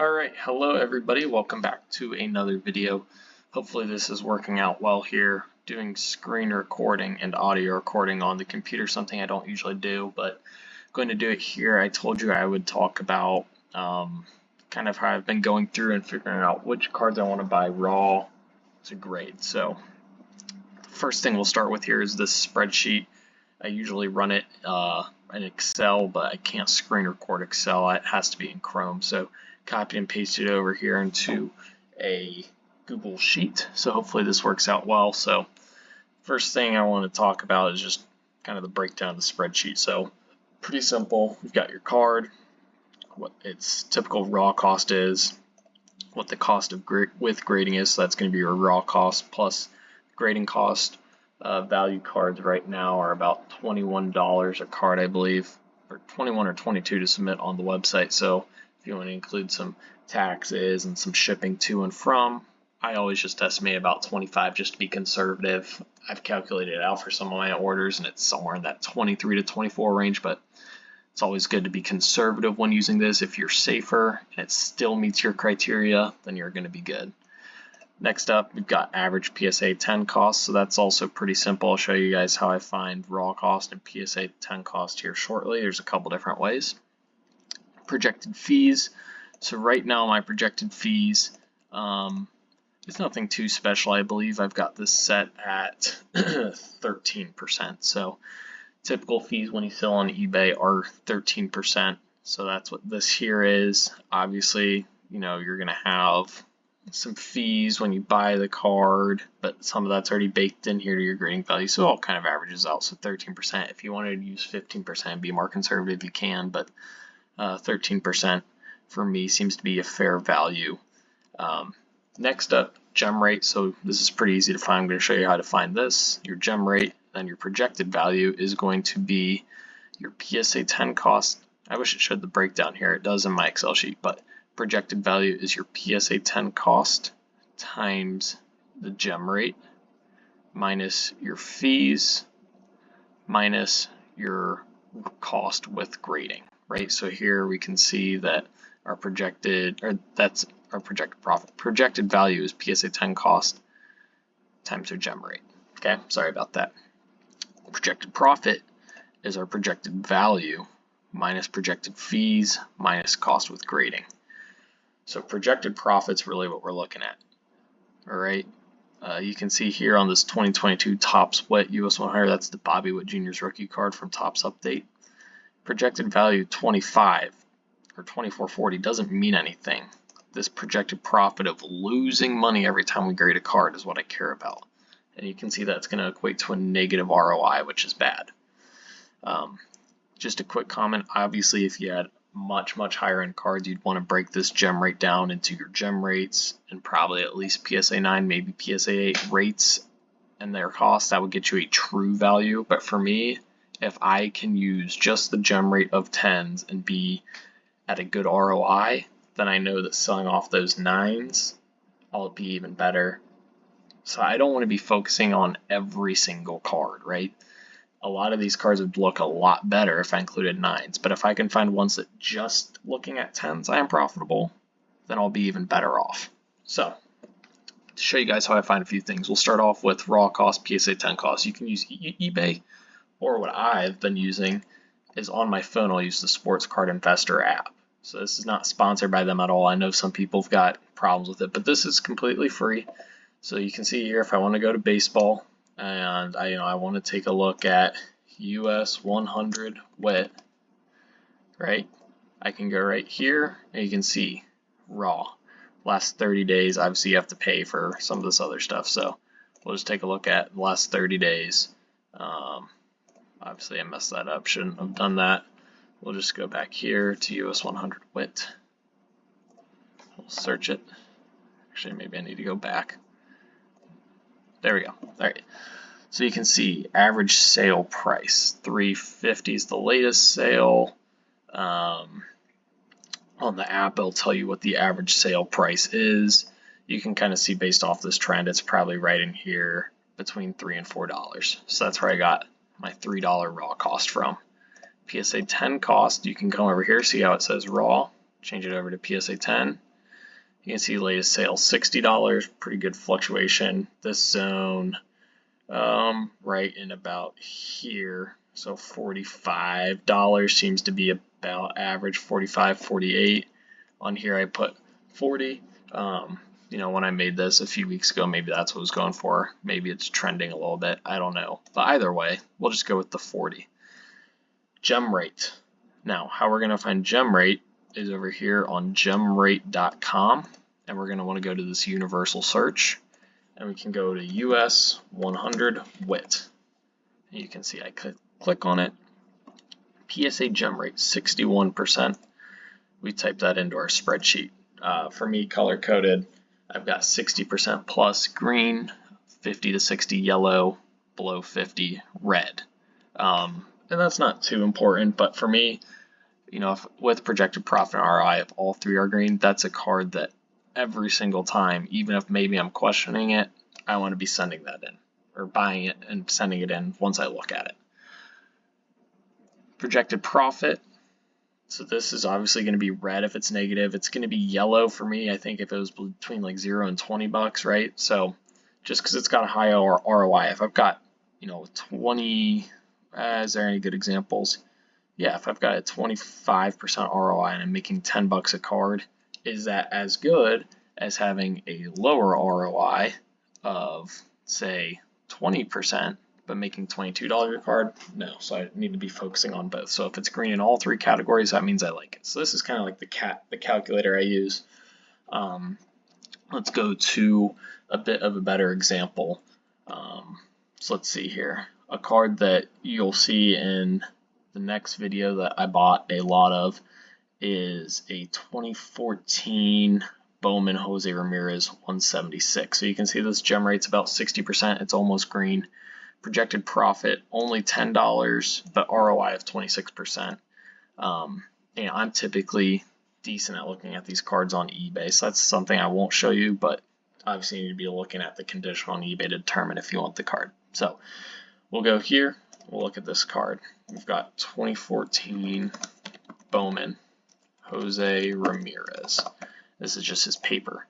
Alright, hello everybody, welcome back to another video. Hopefully this is working out well here. Doing screen recording and audio recording on the computer, something I don't usually do, but I'm going to do it here. I told you I would talk about kind of how I've been going through and figuring out which cards I want to buy raw to grade. So the first thing we'll start with here is this spreadsheet. I usually run it in Excel, but I can't screen record Excel. It has to be in Chrome. So copy and paste it over here into a Google Sheet. So hopefully this works out well. So first thing I want to talk about is just kind of the breakdown of the spreadsheet. So pretty simple. You've got your card, what its typical raw cost is, what the cost of with grading is. So that's going to be your raw cost plus grading cost. Value cards right now are about $21 a card, I believe, or 21 or 22 to submit on the website. So if you want to include some taxes and some shipping to and from, I always just estimate about 25 just to be conservative. I've calculated it out for some of my orders and it's somewhere in that 23 to 24 range, but it's always good to be conservative when using this. If you're safer and it still meets your criteria, then you're going to be good. Next up, we've got average PSA 10 cost, so that's also pretty simple. I'll show you guys how I find raw cost and PSA 10 cost here shortly. There's a couple different ways. Projected fees. So right now my projected fees, it's nothing too special. I believe I've got this set at 13%. So typical fees when you sell on eBay are 13%. So that's what this here is. Obviously, you're going to have some fees when you buy the card, but some of that's already baked in here to your grading value, so it all kind of averages out. So 13%. If you wanted to use 15% and be more conservative, you can, but 13% for me seems to be a fair value. Next up, gem rate. So this is pretty easy to find. I'm going to show you how to find this. Your gem rate, then your projected value is going to be your PSA 10 cost. I wish it showed the breakdown here. It does in my Excel sheet, but projected value is your PSA 10 cost times the gem rate minus your fees minus your cost with grading, right? So here we can see that our that's our projected profit. Projected value is PSA 10 cost times our gem rate. Okay, sorry about that. Projected profit is our projected value minus projected fees minus cost with grading. So projected profit's really what we're looking at. All right. You can see here on this 2022 Topps Wet US 100, that's the Bobby Witt Jr.'s rookie card from Topps Update. Projected value 25 or 24.40 doesn't mean anything. This projected profit of losing money every time we grade a card is what I care about. And you can see that's going to equate to a negative ROI, which is bad. Just a quick comment, obviously if you had much higher end cards, you'd want to break this gem rate down into your gem rates and probably at least PSA 9, maybe PSA 8 rates and their costs. That would get you a true value. But for me, if I can use just the gem rate of 10s and be at a good ROI, then I know that selling off those 9s, I'll be even better. So I don't want to be focusing on every single card, right? A lot of these cards would look a lot better if I included 9s, but if I can find ones that just looking at 10s I am profitable, then I'll be even better off. So to show you guys how I find a few things, we'll start off with raw cost, PSA 10 cost. You can use eBay, or what I've been using is on my phone, I'll use the Sports Card Investor app. So this is not sponsored by them at all. I know some people have got problems with it, but this is completely free. So you can see here if I want to go to baseball, and I want to take a look at US 100 wet, right? I can go right here and you can see raw. Last 30 days, obviously you have to pay for some of this other stuff, so we'll just take a look at the last 30 days. Obviously I messed that up, shouldn't have done that. We'll just go back here to US 100 wet. We'll search it. Actually, maybe I need to go back. There we go. All right. So you can see average sale price, $350 is the latest sale. On the app, it'll tell you what the average sale price is. You can kind of see based off this trend, it's probably right in here between $3 and $4. So that's where I got my $3 raw cost from. PSA 10 cost, you can come over here, see how it says raw. change it over to PSA 10. You can see latest sale $60, pretty good fluctuation. This zone right in about here, so $45 seems to be about average, 45, 48. On here I put 40. You know, when I made this a few weeks ago, maybe that's what I was going for. Maybe it's trending a little bit. I don't know. But either way, we'll just go with the 40. Gem rate. Now, how we're going to find gem rate is over here on gemrate.com. And we're going to want to go to this universal search. And we can go to US 100 WIT. And you can see I click on it. PSA gem rate, 61%. We type that into our spreadsheet. For me, color coded, I've got 60% plus green, 50 to 60 yellow, below 50 red. And that's not too important, but for me, you know, with projected profit and ROI, if all three are green, that's a card that every single time, even if maybe I'm questioning it, I want to be sending that in, or buying it and sending it in once I look at it. Projected profit. So this is obviously going to be red if it's negative. It's going to be yellow for me, I think, if it was between like 0 and 20 bucks, right? So just because it's got a high ROI, if I've got, you know, 20, is there any good examples? Yeah, if I've got a 25% ROI and I'm making 10 bucks a card, is that as good as having a lower ROI of, say, 20%? But making $22 a card? No, so I need to be focusing on both. So if it's green in all three categories, that means I like it. So this is kind of like the calculator I use. Let's go to a bit of a better example. So let's see here. A card that you'll see in the next video that I bought a lot of is a 2014 Bowman Jose Ramirez 176. So you can see this gem rate's about 60%. It's almost green. Projected profit only $10, but ROI of 26%. You know, I'm typically decent at looking at these cards on eBay, so that's something I won't show you, but obviously you need to be looking at the condition on eBay to determine if you want the card. So we'll go here, we'll look at this card. We've got 2014 Bowman Jose Ramirez. This is just his paper.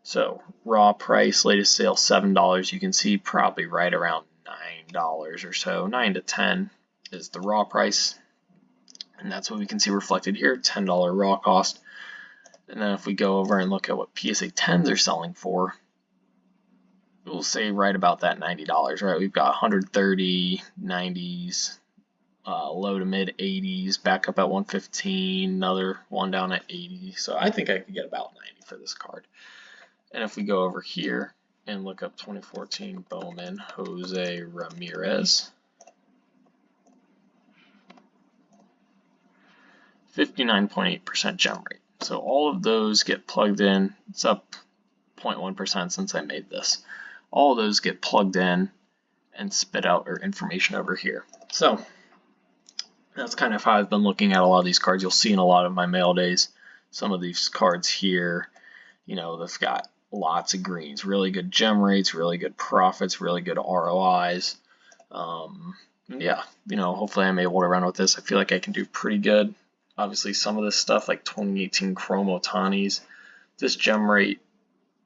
So raw price, latest sale $7. You can see probably right around $9 or so, 9 to 10 is the raw price, and that's what we can see reflected here, $10 raw cost. And then if we go over and look at what PSA 10s are selling for, we'll say right about that $90, right? We've got 130, 90s, low to mid 80s, back up at 115, another one down at 80. So I think I could get about 90 for this card. And if we go over here and look up 2014 Bowman Jose Ramirez, 59.8% gem rate. So all of those get plugged in. It's up 0.1% since I made this. All of those get plugged in and spit out our information over here. So that's kind of how I've been looking at a lot of these cards. You'll see in a lot of my mail days, some of these cards here, you know, they've got lots of greens, really good gem rates, really good profits, really good ROIs. Yeah, you know, hopefully I'm able to run with this. I feel like I can do pretty good. Obviously, some of this stuff like 2018 Chrome Otanis, this gem rate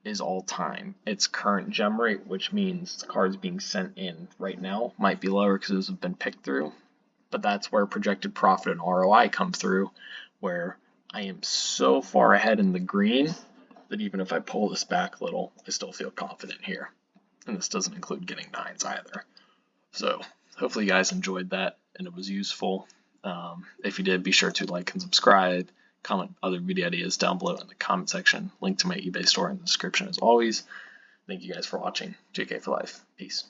is all time. It's current gem rate, which means the cards being sent in right now might be lower because those have been picked through. But that's where projected profit and ROI come through, where I am so far ahead in the green that even if I pull this back a little, I still feel confident here. And this doesn't include getting 9s either. So hopefully you guys enjoyed that and it was useful. If you did, be sure to like and subscribe. Comment other video ideas down below in the comment section. Link to my eBay store in the description as always. Thank you guys for watching. JK for life. Peace.